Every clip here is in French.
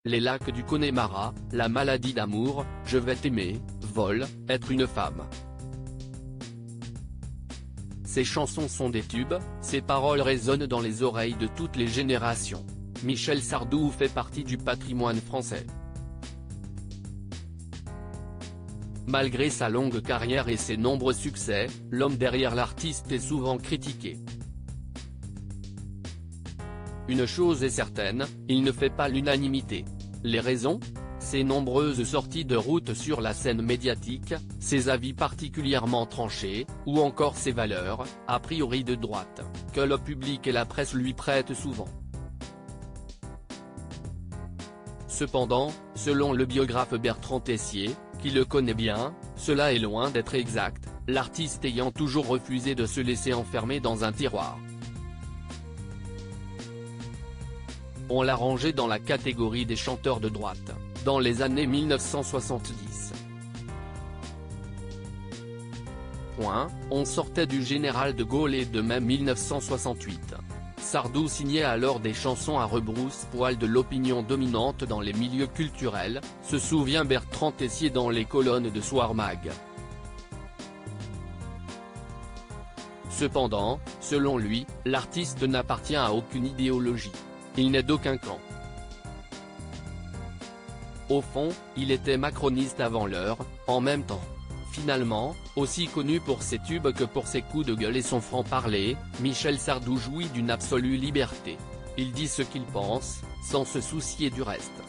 Les lacs du Connemara, La maladie d'amour, Je vais t'aimer, Vol, Être une femme. Ces chansons sont des tubes, ces paroles résonnent dans les oreilles de toutes les générations. Michel Sardou fait partie du patrimoine français. Malgré sa longue carrière et ses nombreux succès, l'homme derrière l'artiste est souvent critiqué. Une chose est certaine, il ne fait pas l'unanimité. Les raisons ? Ses nombreuses sorties de route sur la scène médiatique, ses avis particulièrement tranchés, ou encore ses valeurs, a priori de droite, que le public et la presse lui prêtent souvent. Cependant, selon le biographe Bertrand Tessier, qui le connaît bien, cela est loin d'être exact, l'artiste ayant toujours refusé de se laisser enfermer dans un tiroir. On l'a rangé dans la catégorie des chanteurs de droite, dans les années 1970. On sortait du général de Gaulle et de mai 1968. Sardou signait alors des chansons à rebrousse-poil de l'opinion dominante dans les milieux culturels, se souvient Bertrand Tessier dans les colonnes de Soir Mag. Cependant, selon lui, l'artiste n'appartient à aucune idéologie. Il n'est d'aucun camp. Au fond, il était macroniste avant l'heure, en même temps. Finalement, aussi connu pour ses tubes que pour ses coups de gueule et son franc-parler, Michel Sardou jouit d'une absolue liberté. Il dit ce qu'il pense, sans se soucier du reste.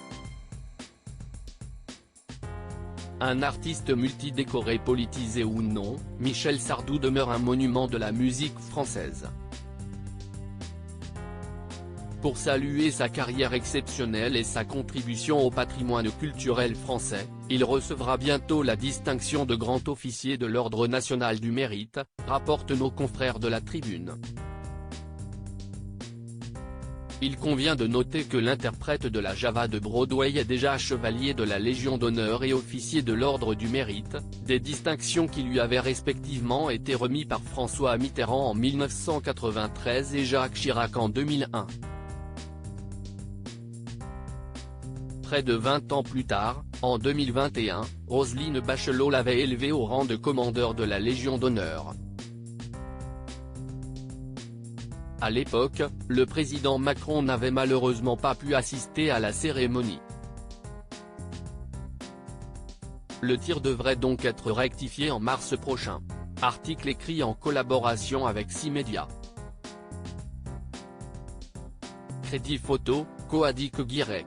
Un artiste multidécoré, politisé ou non, Michel Sardou demeure un monument de la musique française. Pour saluer sa carrière exceptionnelle et sa contribution au patrimoine culturel français, il recevra bientôt la distinction de grand officier de l'Ordre national du mérite, rapportent nos confrères de la Tribune. Il convient de noter que l'interprète de la Java de Broadway est déjà chevalier de la Légion d'honneur et officier de l'Ordre du mérite, des distinctions qui lui avaient respectivement été remises par François Mitterrand en 1993 et Jacques Chirac en 2001. Près de 20 ans plus tard, en 2021, Roselyne Bachelot l'avait élevé au rang de commandeur de la Légion d'honneur. À l'époque, le président Macron n'avait malheureusement pas pu assister à la cérémonie. Le tir devrait donc être rectifié en mars prochain. Article écrit en collaboration avec 6 médias. Crédit photo, Coadic Guirec.